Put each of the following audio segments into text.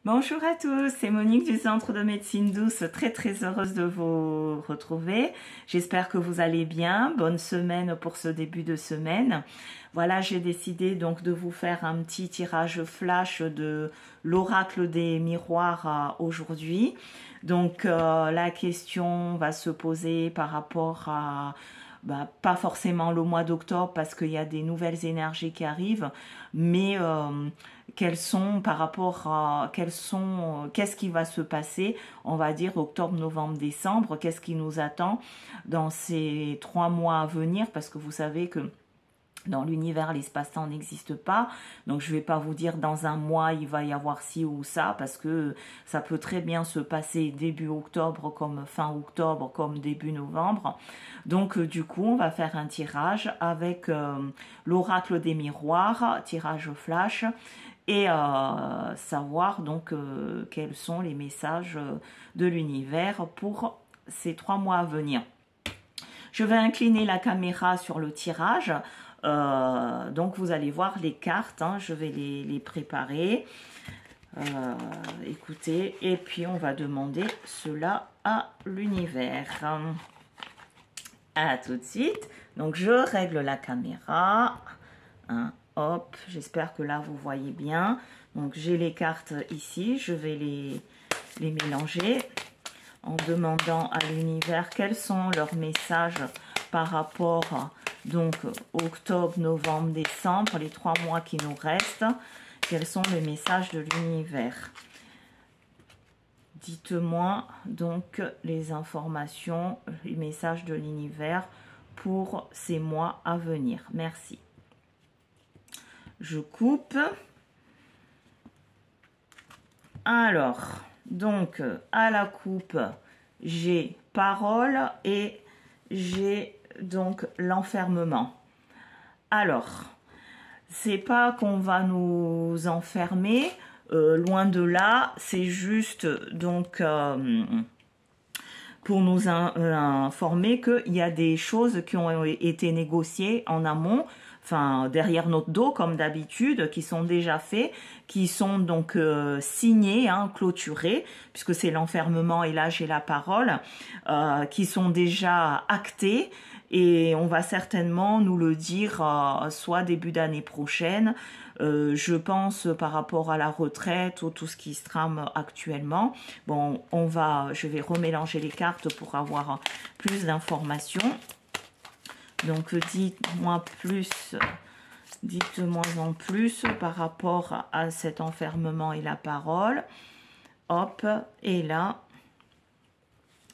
Bonjour à tous, c'est Monique du Centre de Médecine Douce, très heureuse de vous retrouver. J'espère que vous allez bien, bonne semaine pour ce début de semaine. Voilà, j'ai décidé donc de vous faire un petit tirage flash de l'oracle des miroirs aujourd'hui. Donc la question va se poser par rapport à pas forcément le mois d'octobre parce qu'il y a des nouvelles énergies qui arrivent, mais quelles sont par rapport à qu'est-ce qui va se passer, on va dire octobre, novembre, décembre, qu'est-ce qui nous attend dans ces 3 mois à venir, parce que vous savez que dans l'univers, l'espace-temps n'existe pas. Donc, je ne vais pas vous dire dans un mois, il va y avoir ci ou ça, parce que ça peut très bien se passer début octobre, comme fin octobre, comme début novembre. Donc, du coup, on va faire un tirage avec l'oracle des miroirs, tirage flash, et savoir donc quels sont les messages de l'univers pour ces 3 mois à venir. Je vais incliner la caméra sur le tirage. Donc vous allez voir les cartes, hein, je vais les préparer. Écoutez, et puis on va demander cela à l'univers. À tout de suite. Donc je règle la caméra. Hein, hop, j'espère que là vous voyez bien. Donc j'ai les cartes ici, je vais les mélanger en demandant à l'univers quels sont leurs messages par rapport à donc octobre, novembre, décembre, les 3 mois qui nous restent. Quels sont les messages de l'univers? Dites-moi donc les informations, les messages de l'univers pour ces mois à venir. Merci. Je coupe. Alors, donc à la coupe, j'ai parole et j'ai donc l'enfermement. Alors, c'est pas qu'on va nous enfermer, loin de là, c'est juste donc pour nous informer qu'il y a des choses qui ont été négociées en amont, enfin derrière notre dos comme d'habitude, qui sont déjà faits, qui sont donc signés, hein, clôturés, puisque c'est l'enfermement et là j'ai la parole, qui sont déjà actés. Et on va certainement nous le dire soit début d'année prochaine, je pense par rapport à la retraite ou tout ce qui se trame actuellement. Bon, je vais remélanger les cartes pour avoir plus d'informations. Donc dites-moi en plus par rapport à cet enfermement et la parole. Hop, et là,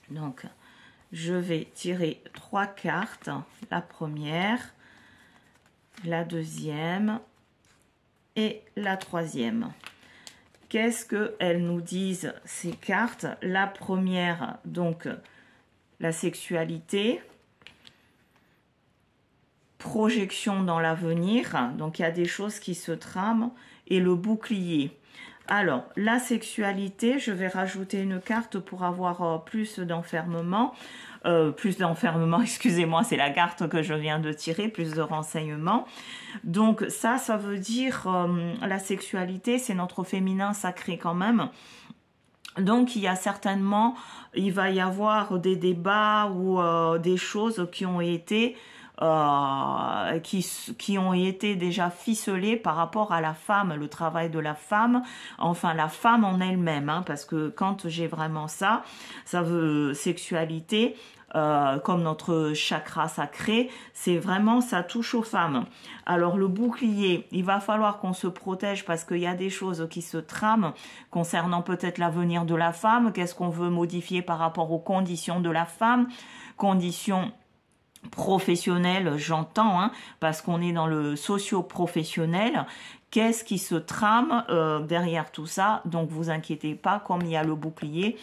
donc je vais tirer 3 cartes, la première, la deuxième et la troisième. Qu'est-ce qu'elles nous disent ces cartes? La première, donc la sexualité, projection dans l'avenir, donc il y a des choses qui se trament, et le bouclier. Alors, la sexualité, je vais rajouter une carte pour avoir plus d'enfermement. Excusez-moi, c'est la carte que je viens de tirer, plus de renseignements. Donc ça veut dire la sexualité, c'est notre féminin sacré quand même. Donc il va y avoir des débats ou des choses qui ont été déjà ficelées par rapport à la femme, le travail de la femme, enfin la femme en elle-même, hein, parce que quand j'ai vraiment ça veut sexualité, comme notre chakra sacré, c'est vraiment, ça touche aux femmes. Alors le bouclier, il va falloir qu'on se protège parce qu'il y a des choses qui se trament concernant peut-être l'avenir de la femme, qu'est-ce qu'on veut modifier par rapport aux conditions de la femme, conditions professionnel, j'entends, hein, parce qu'on est dans le socio-professionnel. Qu'est-ce qui se trame derrière tout ça? Donc vous inquiétez pas, comme il y a le bouclier,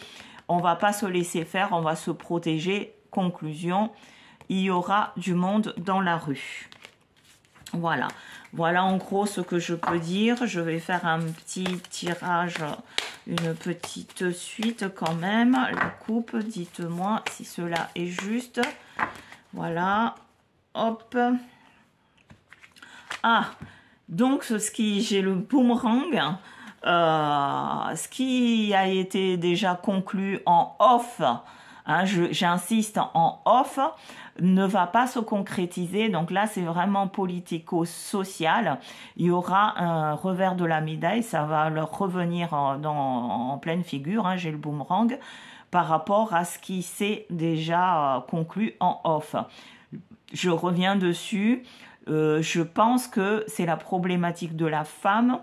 on va pas se laisser faire, on va se protéger. Conclusion, il y aura du monde dans la rue. Voilà, voilà en gros ce que je peux dire. Je vais faire un petit tirage, une petite suite quand même. La coupe, dites-moi si cela est juste. Voilà, hop. Ah, donc j'ai le boomerang. ce qui a été déjà conclu en off, hein, j'insiste en off, ne va pas se concrétiser. Donc là, c'est vraiment politico-social. Il y aura un revers de la médaille, ça va leur revenir en pleine figure, hein, j'ai le boomerang, par rapport à ce qui s'est déjà conclu en off. Je reviens dessus. Je pense que c'est la problématique de la femme.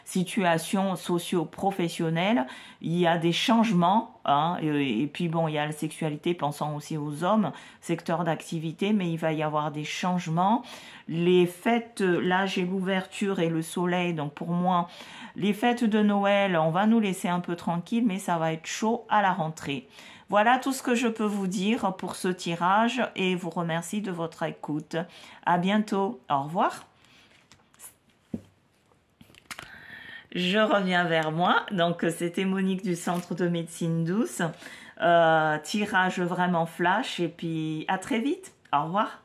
Situation socio-professionnelle, il y a des changements, hein, et puis bon, il y a la sexualité, pensant aussi aux hommes, secteur d'activité, mais il va y avoir des changements. Les fêtes, là j'ai l'ouverture et le soleil, donc pour moi, les fêtes de Noël, on va nous laisser un peu tranquille, mais ça va être chaud à la rentrée. Voilà tout ce que je peux vous dire pour ce tirage et vous remercie de votre écoute. À bientôt, au revoir. Je reviens vers moi, donc c'était Monique du Centre de Médecine Douce, tirage vraiment flash et puis à très vite, au revoir.